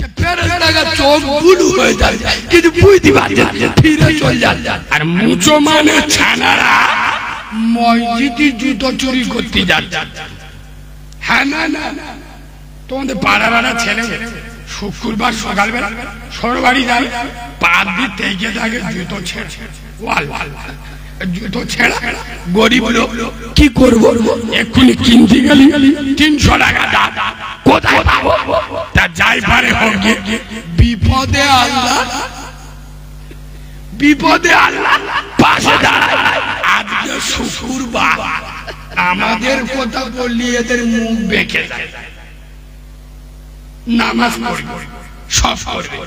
সে ফেরেশতার চোখ বুলু হয়ে যায়, কিন্তু বুঝতে পারছে ফিরে চলে যায়। আর মুচো মানে ছানারা মসজিদে জুতো চুরি করতে যাচ্ছে। হ্যাঁ না না তোমাদের পাড়া পাড়া ছেলে শুক্রবার সকালবেলা সরবাড়ি যায়, পাত দিয়ে থেকে থাকে জুতো ছেড়ে ওয়াল ওয়াল জুতো ছেড়া। গরিব লোক কি করবো, এক্ষুনি কিনতে গেলি 300 টাকা দাম, কোথায় পাবো? তা যাই পারে হোক, বিপদে আল্লাহ, বিপদে আল্লাহ পাশে দাঁড়ায়। আজকে শুক্রবার, আমাদের কথা বললি এদের মুখ বেঁকে যায়। নামাজ পড়বে, সব করবে।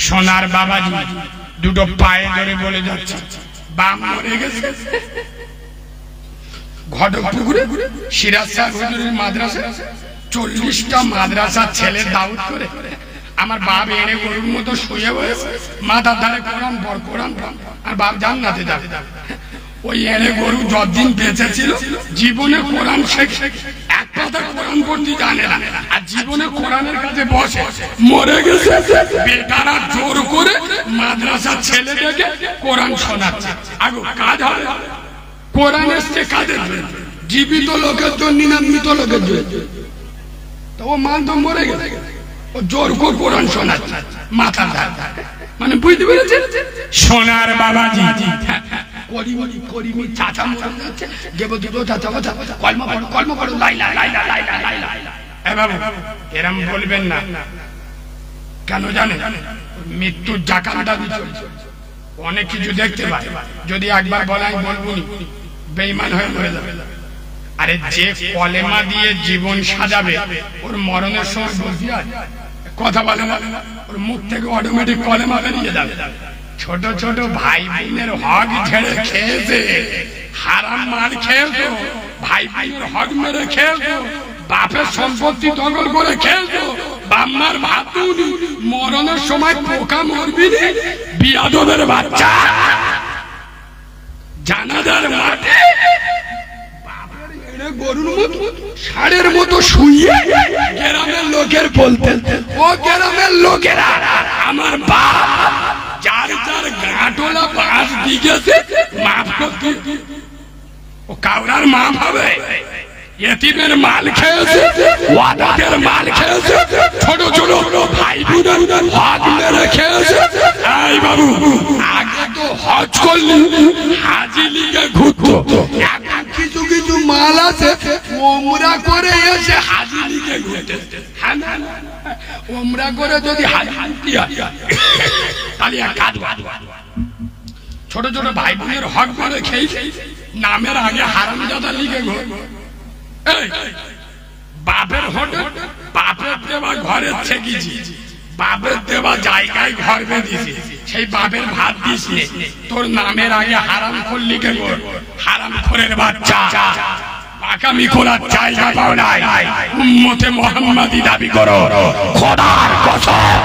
সোনার বাবাজি দুটো পায়ে ধরে বলে যাচ্ছে, বাম মরে গেছে। ঘটকপুকুরে সিরাজ সাহেব হুজুরের মাদ্রাসা 40টা মাদ্রাসার ছেলে দাউদ করে আমার বাপ এনে গরুর মতো শুয়ে বসে মাথার ধারে কোরআন পড় কোরআন পড়, আর বাপ জান্নাতে যাবে। ওই এনে গরু যতদিন বেঁচে ছিল জীবনে কোরআন শেখে, এক কথা কোরআন পড়তে জানে না, আর জীবনে কোরআনের কাছে বসে। মরে গেছে, বেটারা জোর করে মাদ্রাসার ছেলেদেরকে কোরআন শোনাচ্ছে। আগো কাজ হবে, কোরআন এসছে কাজের জন্য, জীবিত লোকের জন্য না মৃত লোকের জন্য? তো ও মান তো মরে গেছে, ও জোর করে কোরআন শোনাচ্ছে মাথার ধারে। মানে বুঝতে পেরেছেন? সোনার বাবাজি করিমি করিমি চাচা মরে যাচ্ছে, দেবো দুটো চাচা কথা কলমা পড়ো কলমা পড়ো, লাইলা লাইলা লাইলা লাইলা। এ বাবু এরম বলবেন না, কেন জানেন? মৃত্যুর জাকাতটা দিতে অনেক কিছু দেখতে পায়, যদি একবার বলে আমি বলবো নি, বেঈমান হয়ে মরে যাবে। আরে যে কলেমা দিয়ে জীবন সাজাবে, ওর মরণের সময় বলতে হয় কথা বলে না, ওর মুখ থেকে অটোমেটিক কলেমা বেরিয়ে যাবে। ছোট ছোট ভাই বোনের হক ঝেড়ে খেয়েছে, হারাম মার খেয়েছো, ভাই বোনের হক মেরে খেয়েছো, বাপের সম্পত্তি দখল করে খেয়েছো, বাম্মার ভাতুনি, মরণের সময় পোকা মরবি নি, বিয়াদবের বাচ্চা। জানাজার মাঠে গরুর মতো ষাঁড়ের মতো শুয়ে গ্রামের লোকের বলতেন, ও গ্রামের লোকেরা, আমার বাপ যার যার গাঁটোলা বাঁশ দিয়েছে মাফ করতে, ও কাউরার মাফ হবে? এতিমের মাল খেয়েছে, ওয়াদাদের মাল খেয়েছে, ছোট ছোট ভাই বোনের হক মেরে খেয়েছে। এই বাবু আগে তো হজ করলি, হাজি লিগে ঘুরতো, এখন কিছু কিছু মাল আছে ওমরা করে এসে হাজি লিগে ঘুরতে। হ্যাঁ না, ওমরা করে যদি হাজি তাহলে কাজ। ছোট ছোট ভাই বোনের হক মেরে খেয়েছে, নামের আগে হারামজাদা লিগে ঘুর। বাপের হোটেল, বাপের দেওয়া ঘরের ছেগেছি, বাপের দেওয়া জায়গায় ঘর বেঁধেছি, সেই বাপের ভাত দিস, তোর নামের আগে হারাম করলি কে? হারাম খোরের বাচ্চা, পাকামি করার জায়গা পাও নাই, উম্মতে মুহাম্মাদি দাবি করো। খোদার কসম,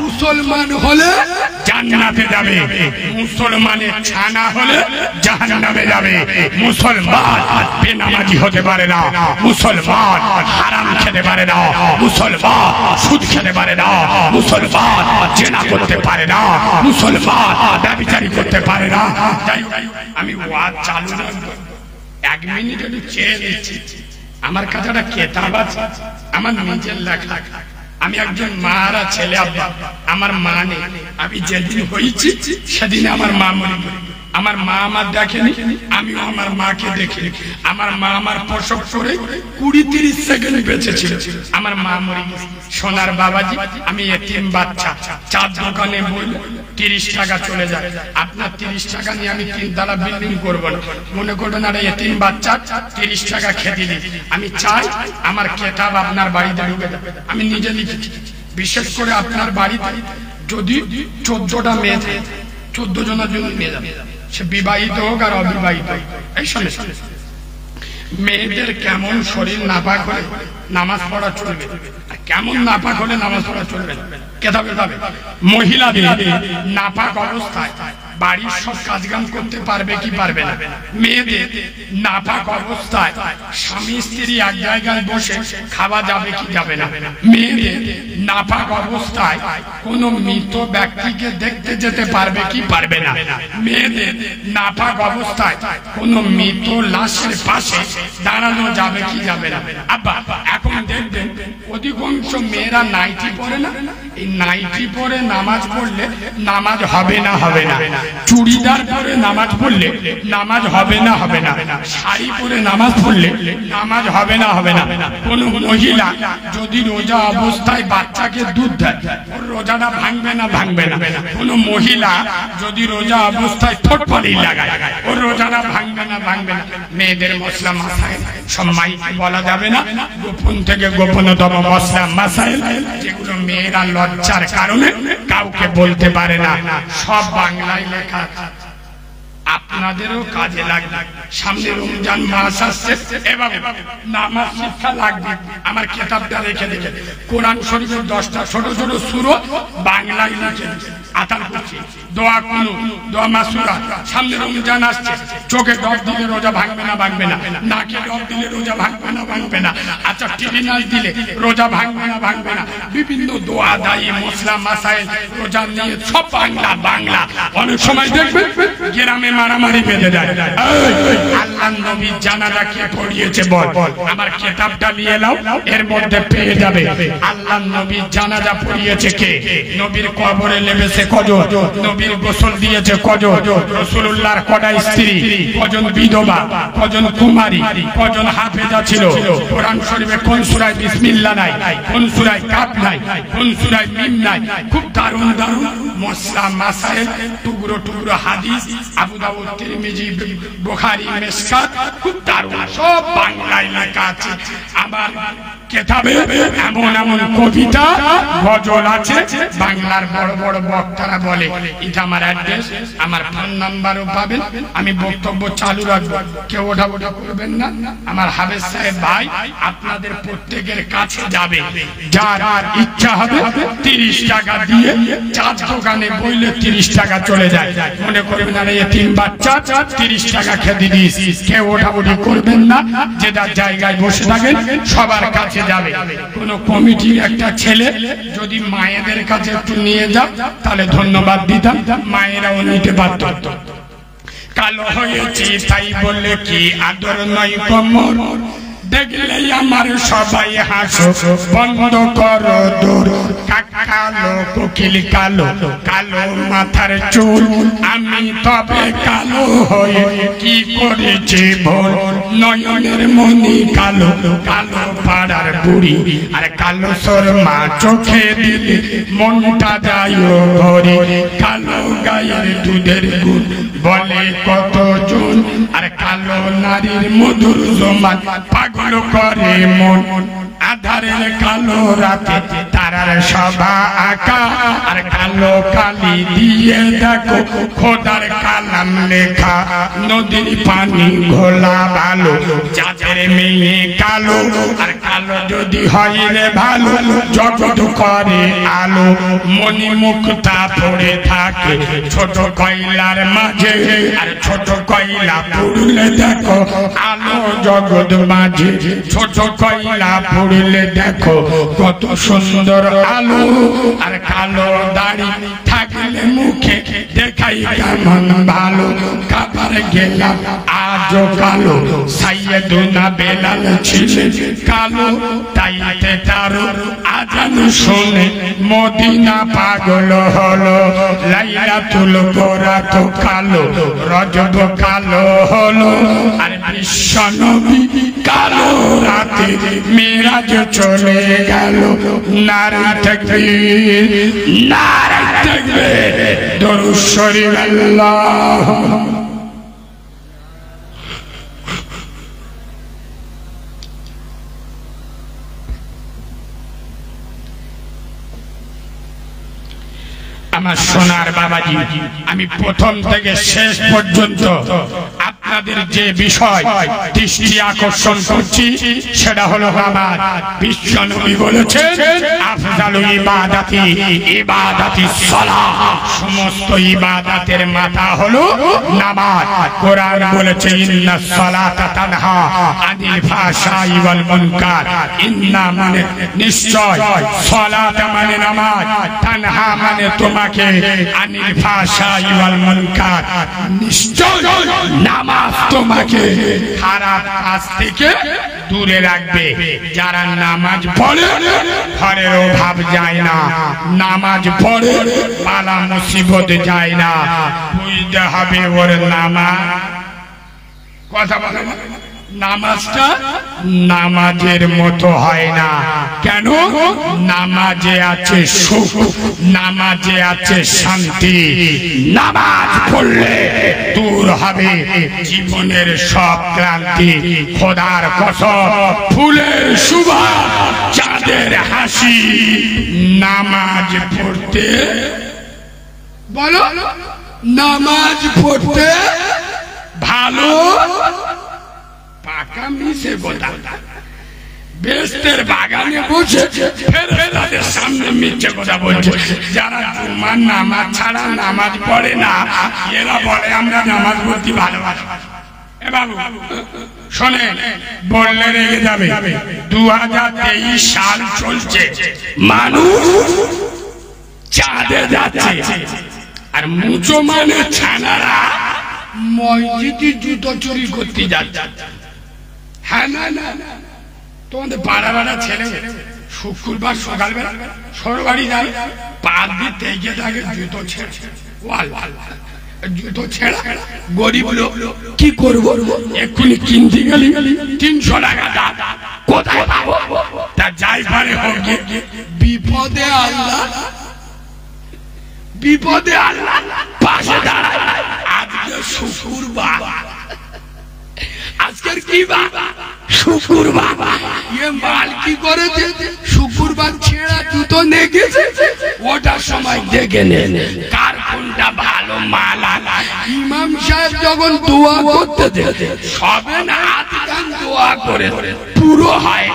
মুসলমান হলে জান্নাতে যাবে, মুসলমানের ছানা হলে জাহান্নামে যাবে। মুসলমান বেনামাজি হতে পারে না, মুসলমান হারাম খেতে পারে না, মুসলমান সুদ খেতে পারে না, মুসলমান জেনা করতে পারে না, মুসলমান ব্যভিচারী করতে পারে না। যাই আমি ওয়াজ চালু রাখবো, 1 মিনিট একটু চেয়ে দিচ্ছি। আমার কাছে একটা কেতাব আছে, আমার নিজের লেখা। আমি একজন মারা ছেলে, আব্বা আমার মা নেই, আমি যেদিন হয়েছি সেদিন আমার মা মরে গেল। আমার মা আমার দেখেনি, আমিও আমার মাকে দেখিনি। আমার মা আমার প্রসব করে 20-30 সেকেন্ড বেঁচে ছিল, আমার মা মরে গেছে। সোনার বাবাজি আমি এতিম বাচ্চা, চার দোকানে বই 30 টাকা চলে যায়। আপনার 30 টাকা নিয়ে আমি 3 তলা বিল্ডিং করবো না, মনে করবেন আর এতিম বাচ্চা 30 টাকা খেতে দিই। আমি চাই আমার কেতাব আপনার বাড়িতে ঢুকে যাবে, আমি নিজে লিখেছি। বিশেষ করে আপনার বাড়িতে যদি 14টা মেয়ে থাকে, 14 জনের জন্য নিয়ে যাবে, সে বিবাহিত হোক আর অবিবাহিত হোক। এই শোনে মেয়েদের কেমন শরীর নাপাক হলে নামাজ পড়া চলবে, আর কেমন নাপাক হলে নামাজ পড়া চলবে কেতাবে পাবে। মহিলাদের নাপাক অবস্থায় বাড়ির সব কাজকাম করতে পারবে কি পারবে না? মেয়েদের নাপাক অবস্থায় স্বামী স্ত্রী এক জায়গায় বসে খাওয়া যাবে কি যাবে না? মেয়েদের নাপাক অবস্থায় কোনো মৃত ব্যক্তিকে দেখতে যেতে পারবে কি পারবে না? মেয়েদের নাপাক অবস্থায় কোনো মৃত লাশের পাশে দাঁড়ানো যাবে কি যাবে না? আব্বা এখন দেখবেন অধিকাংশ মেয়েরা নাইটি পরে না, এই নাইটি পরে নামাজ পড়লে নামাজ হবে না হবে না, চুড়িদার পরে নামাজ পড়লে নামাজ হবে না হবে না, শাড়ি পরে নামাজ পড়লে নামাজ হবে না হবে না। কোন মহিলা যদি রোজা অবস্থায় বাচ্চাকে দুধ দেয় ওর রোজাটা ভাঙবে না ভাঙবে না? কোন মহিলা যদি রোজা অবস্থায় ঠোঁটপানি লাগায় ওর রোজাটা ভাঙবে না ভাঙবে না? মেয়েদের মশলা মাসাইল সম্মাই বলা যাবে না, গোপন থেকে গোপনতম মশলা মাসাইল যেগুলো মেয়েরা লজ্জার কারণে কাউকে বলতে পারে না, সব বাংলায় লেখা। আপনাদেরও কাজে লাগবে, সামনে রমজান মাস আসছে এবং নামাজ শিক্ষা লাগবে। আমার কিতাবটা রেখে দেবে, কোরআন শরীফের 10টা ছোট ছোট সূরা বাংলায় লিখে আতাল করছি, দোয়া কুনু দোয়া মাসুরা। সামনে রমজান আসছে, চোখে ডব দিলে রোজা ভাঙবে না ভাঙবে না? নাকে ডব দিলে রোজা ভাঙবে না ভাঙবে না? আচ্ছা টিলিনাস দিলে রোজা ভাঙবে না ভাঙবে না? বিভিন্ন দোয়া দায়ী মশলা মাসাইল রোজা নিয়ে সব বাংলা বাংলা। অনেক সময় দেখবেন গ্রামে মারামারি বেঁধে যায়, আল্লাহর নবী জানাজা কে পড়িয়েছে বল? আমার কিতাবটা নিয়ে নাও, এর মধ্যে পেয়ে যাবে আল্লাহর নবী জানাজা পড়িয়েছে কে, নবীর কবরে নেমেছে কজন, নবীর গোসল দিয়েছে কজন, রাসূলুল্লাহর কটা স্ত্রী, কজন বিধবা, কজন কুমারী, কজন হাফেজা ছিল, কোরআন শরীফে কোন সূরায় বিসমিল্লাহ নাই, কোন সূরায় কাফ নাই, কোন সূরায় মিম নাই। খুব দারুণ দারুণ মশলা মাসাইল টুকরো টুকরো হাদিস, আবু দাউদ তিরমিজি বুখারী মিশকাত, খুব দারুণ সব বাংলায় লেখা আছে। আমার কিতাবে এমন এমন কবিতা গজল আছে, বাংলার বড় বড় বক্তারা বলে। এটা আমার অ্যাড্রেস, আমার ফোন নাম্বারও পাবেন। আমি বক্তব্য চালু রাখবো, কেউ ওঠা ওঠা করবেন না। আমার হাফেজ সাহেব ভাই আপনাদের প্রত্যেকের কাছে যাবে, যার ইচ্ছা হবে 30 টাকা দিয়ে চার দোকানে বইলে 30 টাকা চলে যায়। মনে করবেন না এই 3 বাচ্চা 30 টাকা খেতে দিয়েছি, কেউ ওঠা ওঠি করবেন না, যে যার জায়গায় বসে থাকেন সবার কাছে যাবে। কোন কমিটির একটা ছেলে যদি মায়েদের কাছে একটু নিয়ে যাও তাহলে ধন্যবাদ দিতাম, মায়েরাও নিতে পারত। কালো হয়েছি তাই বলে কি আদর নয় কোমর, দেখলে আমার সবাই হাসো, বন্ধ করো দূর। কালো কোকিল কালো, কালো মাথার চুল, আমি তবে কালো হয়ে কি করেছি ভুল। নয়নের মনি কালো, কালো পাড়ার বুড়ি, আর কালো শর্মা চোখে দিলে মনটা যায় ঘরে। কালো গায়ের দুধের গুণ বলে কত জন, আর কালো নারীর মধুর জমান পাগল করে মন। আধারের কালো রাতে তারার সভা আঁকা, আর কালো কালি দিয়ে দেখো খোদার কালাম লেখা। নদীর পানি ঘোলা ভালো, যাদের মেয়ে কালো, আর কালো যদি হয় রে ভালো, জগৎ করে আলো। মণি মুক্তা পড়ে থাকে ছোট কয়লার মাঝে, আর ছোট কয়লা পুড়লে দেখো আলো জগৎ মাঝে। ছোট কয়লা পুড়লে দেখো কত সুন্দর আলো, আর কালো দাড়ি থাকলে মুখে দেখাই কেমন ভালো। কাবার গেলাম আজও কালো, সাইয়েদুনা বেলাল ছিলেন কালো, তাইতে তারও আজান শুনে মদিনা পাগল হলো। লাইলাতুল বরাত কালো, রজব কালো হলো, আর বিশ্ব নবী কালো রাতে মিরাজ চলে গেল। নারে তাকবীর, নারে তাকবীর, দরুদ শরীফ আল্লাহ। আমার সোনার বাবাজি, আমি প্রথম থেকে শেষ পর্যন্ত আপনাদের যে বিষয় দৃষ্টি আকর্ষণ করছি সেটা হলো নামাজ। বিশ্ব নবী বলেছেন আফজালুল ইবাদাতি ইবাদাতিস সালাহ, সমস্ত ইবাদতের মাথা হলো নামাজ। কোরআন বলেছে ইন্নাস সালাতা তানহা আনিল ফাহশাই ওয়াল মুনকার। ইন্না মানে নিশ্চয়, সালাত মানে নামাজ, তানহা মানে তোমাকে, আনিল ফাহশাই ওয়াল মুনকার নিশ্চয় নামাজ তোমাকে খারাপ কাজ থেকে দূরে রাখবে। যারা নামাজ পড়ে ঘরের অভাব যায় না, নামাজ পড়ে বালা মুসিবত যায় না। বুঝতে হবে ওর নামাজ, কথা বলে নামাজটা নামাজের মতো হয় না। কেন? নামাজে আছে সুখ, নামাজে আছে শান্তি। নামাজ পড়লে দূর হবে জীবনের সব ক্লান্তি। খোদার কসম, ফুলের সুবাস, চাঁদের হাসি। নামাজ পড়তে বলো, নামাজ পড়তে ভালো পাকা মিশে গোটা বেস্তের বাগানে বসে ফেরেশতাদের সামনে মিথ্যে কথা বলছে। যারা জুমার নামাজ ছাড়া নামাজ পড়ে না, এরা বলে আমরা নামাজ পড়তে ভালোবাসি। এ বাবু শোনে, বললে রেগে যাবে। 2023 সাল চলছে, মানুষ চাঁদে যাচ্ছে, আর মুসলমানের ছানারা মসজিদে জুতো চুরি করতে যাচ্ছে। হ্যাঁ না না, তোমাদের পাড়া পাড়া ছেলে শুক্রবার সকালবেলা সরবাড়ি যায়, পাক দিয়ে থেকে থাকে জুতো ছেড়ে, জুতো ছেড়া। গরিব লোক কি করবো, এক্ষুনি কিনতে গেলি 300 টাকা দাম, কোথায় পাবো? তা যাই পারে হোক, বিপদে আল্লাহ, বিপদে আল্লাহ পাশে দাঁড়ায়। আজকে শুক্রবার, আজকের কি বাবা? শুক্রবার। এ মাল কি করেছে? শুক্রবার ছেঁড়া জুতো নিয়ে গেছে, ওটার সময় দেখে নেন কার কোনটা ভালো মাল আনা। ইমাম সাহেব যখন দোয়া করতে দেয়, সবে না হাত কান দোয়া করে পুরো হয়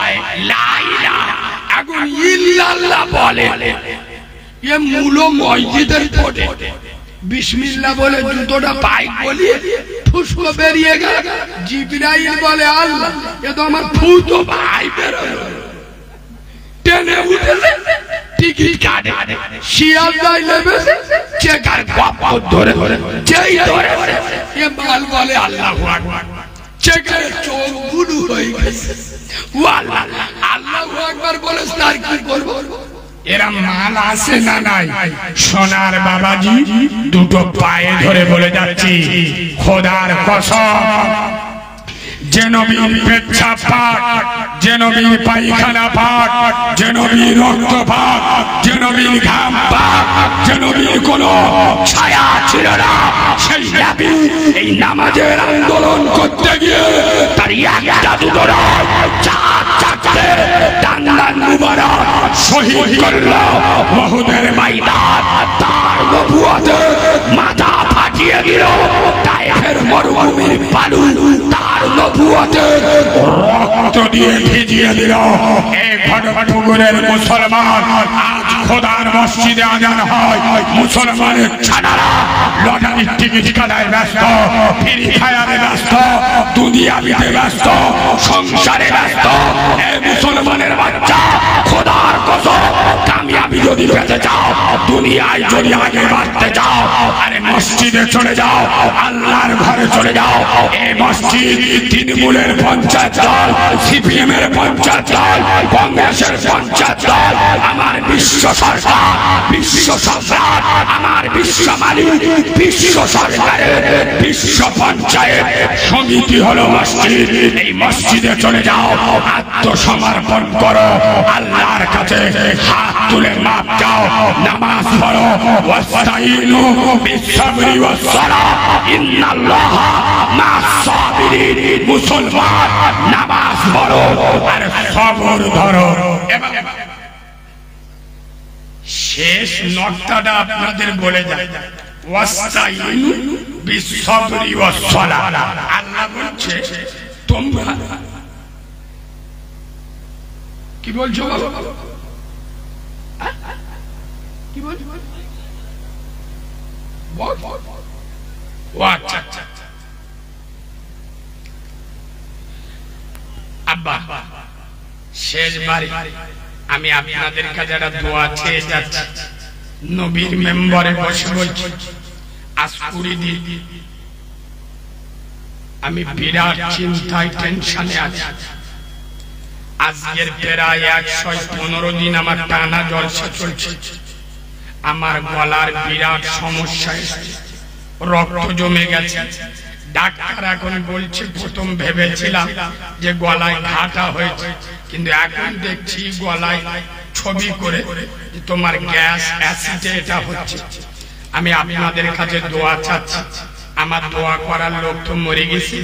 লা ইলাহা, এখন ইল্লাল্লাহ বলে। এ মূল মসজিদের পড়ে বিসমিল্লাহ বলে জুতোটা পাইক বলিয়ে ফুসকো বেরিয়ে গেল। জিবরাইল বলে আল্লাহ, এ তো আমার ফুটো ভাই বেরোলো। টেনে উঠেছে, টিকিট কাটে, শিয়ালদায় নেমেছে, চেকার গপ্পর ধরে যেই ধরে এ মাল বলে আল্লাহু আকবার। চেকারের চোখ বুলু হয়ে গেছে। ও আল্লাহ, আল্লাহু আকবার বলে তার কি করবো? এরা মাল আসে না নাই? সোনার বাবাজি দুটো পায়ে ধরে বলে যাচ্ছি, খোদার কসম, যে নবীর পেচ্ছাপ পাক, যে নবীর পায়খানা পাক, যে নবীর রক্ত পাক, যে নবীর ঘাম পাক, যে নবীর কোনো ছায়া ছিল না, সেই নবী এই নামাজের আন্দোলন করতে গিয়ে তার একটা দুটো চারটে ডান্ডা মুবারক শহীদ করল উহুদের ময়দান। তার নবুয়তে মাথা ফাটিয়ে দিল তায়েফের মরুভূমির বালু, তার নবুয়তে রক্ত দিয়ে ভিজিয়ে দিল এই ঘটপুকুরের মুসলমান। আজ খোদার মসজিদে আজান হয়, মুসলমানের ছানারা লটারির টিকিট কাটায় ব্যস্ত, ফ্রি ফায়ারে ব্যস্ত, দুনিয়াবিতে ব্যস্ত, সংসারে ব্যস্ত। এই মুসলমানের বাচ্চা, খোদার কসম, কামিয়াবি যদি পেতে চাও, দুনিয়ায় যদি আগে বাড়তে চাও, আরে মসজিদে চলে যাও, আল্লাহর ঘরে চলে যাও। এই মসজিদ তৃণমূলের পঞ্চায়েত দল, সিপিএম এর পঞ্চায়েত দল, কংগ্রেসের পঞ্চায়েত দল, আমার বিশ্ব সরকার, বিশ্ব সম্রাট, আমার বিশ্ব মালিক, বিশ্ব সরকারের বিশ্ব পঞ্চায়েত সমিতি হলো মসজিদ। এই মসজিদে চলে যাও, আত্মসমর্পণ করো, আল্লাহর কাছে হাত তুলে মাপ চাও, নামাজ পড়ো। ওয়াস্তাইনু বিসসাবরি ওয়াসসালাহ, ইন্নাল্লাহা মা'আস সাবিরিন। মুসলমান নামাজ পড়ো আর সবর ধরো। শেষ নকতাটা আপনাদের বলে যায়, ওয়াস্তাইনু বিসসাবরি ওয়াসসালাহ। আল্লাহ বলছে তোমরা কি বলছো কি বলছো আচ্ছা আব্বা শেষবারে আমি আপনাদের কাছে একটা দোয়া চেয়ে যাচ্ছি নবীর মেম্বারে বসে বলছি আজ 20 দিন আমি বিরাট চিন্তায় টেনশনে আছি আজকের প্রায় 115 দিন আমার টানা জলসা চলছে আমার গলার বিরাট সমস্যা রক্ত জমে গেছে ডাক্তার এখন বলছে প্রথম ভেবেছিলাম যে গলায় ঘাটা হয়েছে কিন্তু এখন দেখছি গলায় ছবি করে যে তোমার গ্যাস অ্যাসিডে এটা হচ্ছে আমি আপনাদের কাছে দোয়া চাচ্ছি আমার দোয়া করার লোক তো মরে গেছে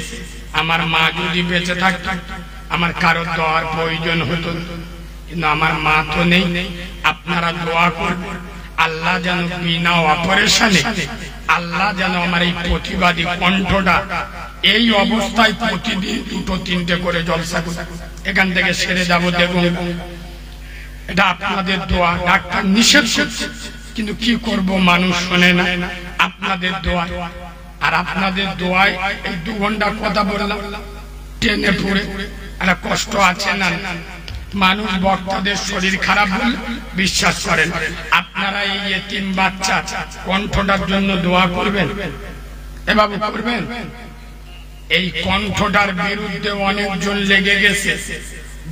আমার মা যদি বেঁচে থাকতো আমার কারো দোয়ার প্রয়োজন হতো কিন্তু আমার মা তো নেই আপনারা দোয়া করবেন আল্লাহ যেন বিনা অপারেশনে আল্লাহ যেন আমার এই প্রতিবাদী কণ্ঠটা এই অবস্থায় প্রতিদিন 2-3টে করে জলসা করে এখান থেকে সেরে যাবো দেখুন এটা আপনাদের দোয়া ডাক্তার নিষেধ করছে কিন্তু কি করব মানুষ শোনে না আপনাদের দোয়া আর আপনাদের দোয়ায় এই 2 ঘন্টা কথা বললাম টেনে পড়ে একটা কষ্ট আছে না মানুষ বক্তাদের শরীর খারাপ হলে বিশ্বাস করেন আপনারা এই এতিম বাচ্চা কণ্ঠটার জন্য দোয়া করবেন এভাবে করবেন এই কণ্ঠটার বিরুদ্ধে অনেকজন লেগে গেছে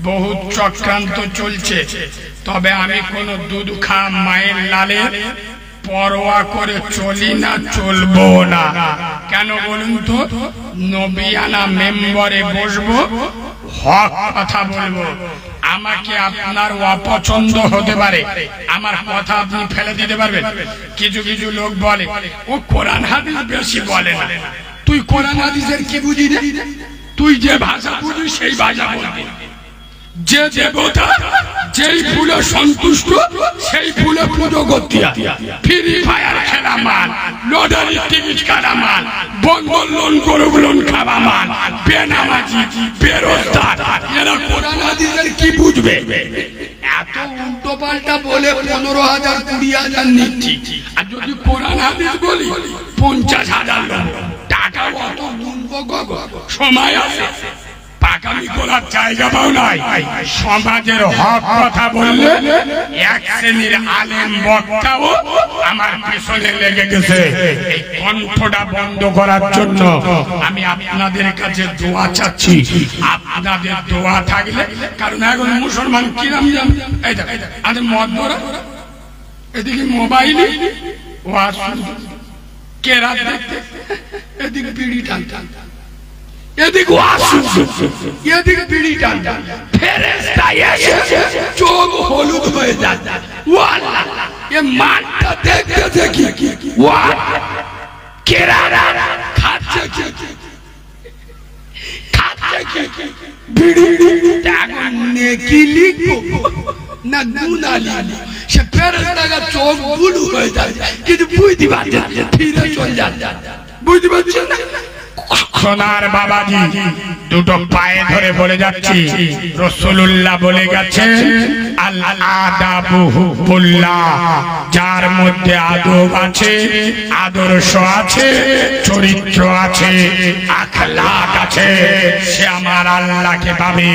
বহুত চক্রান্ত চলছে তবে আমি কোন দুধ খা মায়ের লালে পরোয়া করে চলি না চলবো না কেন বলুন তো নবিয়ানা মেম্বারে বসবো হক কথা বলবো আমাকে আপনার অপছন্দ হতে পারে আমার কথা আপনি ফেলে দিতে পারবেন কিছু কিছু লোক বলে ও কোরআন হাদিস বেশি বলে না তুই কোরআন হাদিসের কি বুঝি রে তুই যে ভাষা বুঝিস সেই ভাষা বলবি যে দেবতা যেই ফুলে সন্তুষ্ট সেই ফুলে পুজো করতে ফ্রি ফায়ার খেলা মান লটারি টিকিট কাটা মান বন্ধন লোন গরুব লোন খাওয়া মান বেনামাজি বেরোজগার এরা কোরআন হাদিসের কি বুঝবে এত উল্টো পাল্টা বলে 15,000 20,000 নিচ্ছি আর যদি কোরআন হাদিস বলি 50,000 লোক টাকা কত গুনবো সময় আছে পাকামি করার জায়গা পাও নাই সমাজের হক কথা বললে এক শ্রেণীর আলেম বক্তাও আমার পেছনে লেগে গেছে এই কণ্ঠটা বন্ধ করার জন্য আমি আপনাদের কাছে দোয়া চাচ্ছি আপনাদের দোয়া থাকলে কারণ এখন মুসলমান কিরাম এই দেখ আরে মদরা এদিকে মোবাইলে ওয়াজ কেরাত দেখতে এদিকে বিড়ি টান এদিক এদিক বিড়ি টান ফেরেশতা এসে চোখ হলুদ হয়ে যায় ওয়াল্লাহ এ মানটা দেখতে দেখি ওয়া কেরারা খাচ্ছে বিড়ি এখন নেকি লিখবো না গুনাহ লিখবো সে ফেরেশতার চোখ বুলু হয়ে যায় কিন্তু বুঝতে পারছে ফিরে চলে যায় বুঝতে পারছেন না সোনার বাবাজি দুটো পায়ে ধরে বলে যাচ্ছি রাসূলুল্লাহ বলে গেছেন আল আদাবু হুবুল্লাহ যার মধ্যে আদব আছে আদর্শ আছে চরিত্র আছে আখলাক আছে সে আমার আল্লাহকে পাবে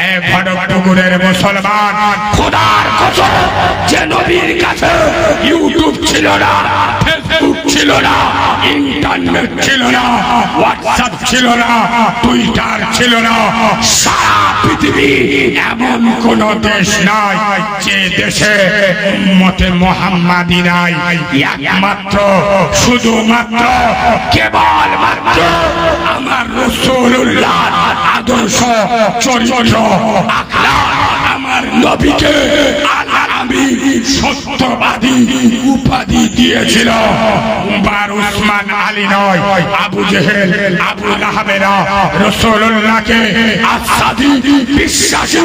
এ ভডকটুকুরের মুসলমান খোদার কসম যে নবীর কাছে ইউটিউব ছিল না ফেসবুক ছিল না ইন্টারনেট ছিল না হোয়াটসঅ্যাপ ছিল না টুইটার ছিল না সারা পৃথিবী এমন কোন দেশ নাই যে দেশে উম্মতে মুহাম্মাদি নাই একমাত্র শুধুমাত্র কেবল মাত্র আমার রাসূলুল্লাহ আদর্শ চরিত্র আখলাক আমার নবীকে আমি সত্যবাদী উপাধি দিয়েছিল উমর উসমান আলী নয় আবু জেহেল আবু লাহাবেরা রাসূলুল্লাহকে আসাদি বিশ্বাসী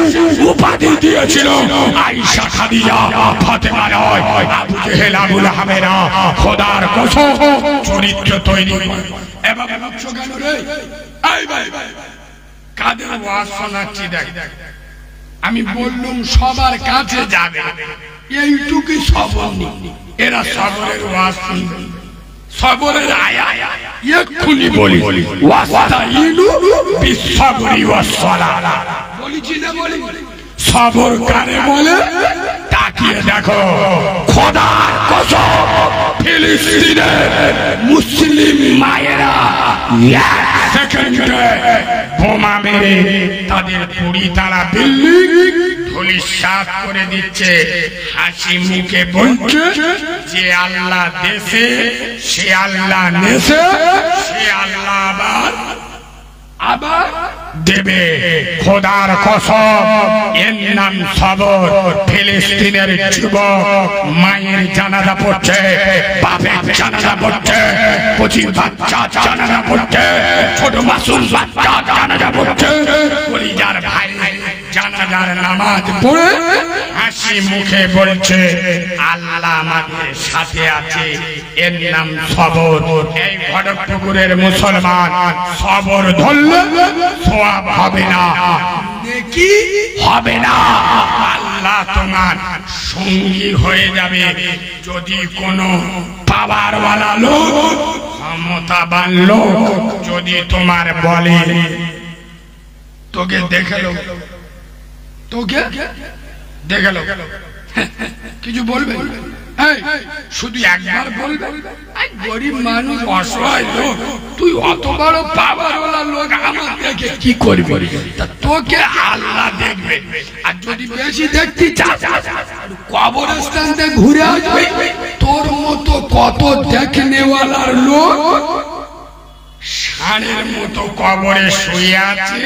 উপাধি দিয়েছিল আয়েশা খাদিজা ফাতেমা নয় আবু জেহেল আবু লাহাবেরা খোদার কসম চরিত্র তৈরি এভাবে বলছো কেন রে কাদের ওয়াজ শোনাচ্ছি দেখ, আমি বললুম সবার কাছে যাবে, এইটুকুই সবর নেই। এরা সবরের ওয়াজ শুনবে, সবরের আয়া এক্ষুনি বলি ওয়াস্তাইনু বিসসবরি ওয়াসসালাহ। বলিছি না বলি? সবর কারে বলে তাকিয়ে দেখো। খোদার কসম, ফিলিস্তিনের মুসলিম মায়েরা এক সেকেন্ডে বোমা মেরে তাদের পুরি তালা বিল্ডিং ধূলিসাৎ করে দিচ্ছে। হাসি মুখে বলছে যে আল্লাহ দেশে, সে আল্লাহ নেশে, সে আল্লাহ আবার দেবে। খোদার কসম, এর নাম সবর। ফিলিস্তিনের যুবক মায়ের জানাজা পড়ছে, বাপের জানাজা পড়ছে, কচি বাচ্চা জানাজা পড়ছে, ছোট মাসুম বাচ্চা জানাজা পড়ছে। কলিজার ভাই জানাজার নামাজ পড়ে হাসি মুখে বলছে আল্লাহ আমাদের সাথে আছে, এর নাম সবর। এই ঘটকপুকুরের মুসলমান সবর ধরলে সওয়াব হবে না, নেকি হবে না। আল্লাহ তোমার সঙ্গী হয়ে যাবে। যদি কোনো পাওয়ারওয়ালা লোক, ক্ষমতাবান লোক যদি তোমার বলে তোকে দেখে লো, তোকে দেখে লো, কিছু বলবে? শুধু একবার বলবে, গরিব মানুষ, অসহায় লোক, তুই অত বড় পাওয়ারওয়ালা লোক, আমার দেখে কি করবি? তোকে আল্লাহ দেখবে। আর যদি বেশি দেখতে চাস, কবরস্থান থেকে ঘুরে আসবে। তোর মতো কত দেখনেওয়ালার লোক ষাঁড়ের মতো কবরে শুয়ে আছে,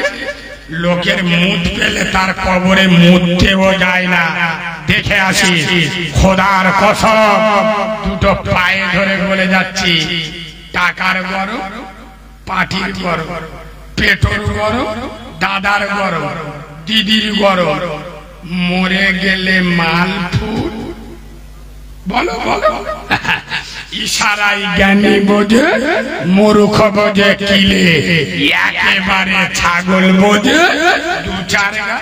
লোকের মুখ পেলে তার কবরে মুততেও যায় না। দেখে আসি, খোদার কসম, দুটো পায়ে ধরে বলে যাচ্ছি, টাকার গরম, পাটির গরম, পেটর গরম, দাদার গরম, দিদির গরম, মরে গেলে মাল ফুল। বলো বলো, ইশারাই জ্ঞানী বোঝে, মূর্খ বোঝে কিলে, একেবারে ছাগল বোঝে দু চার গা।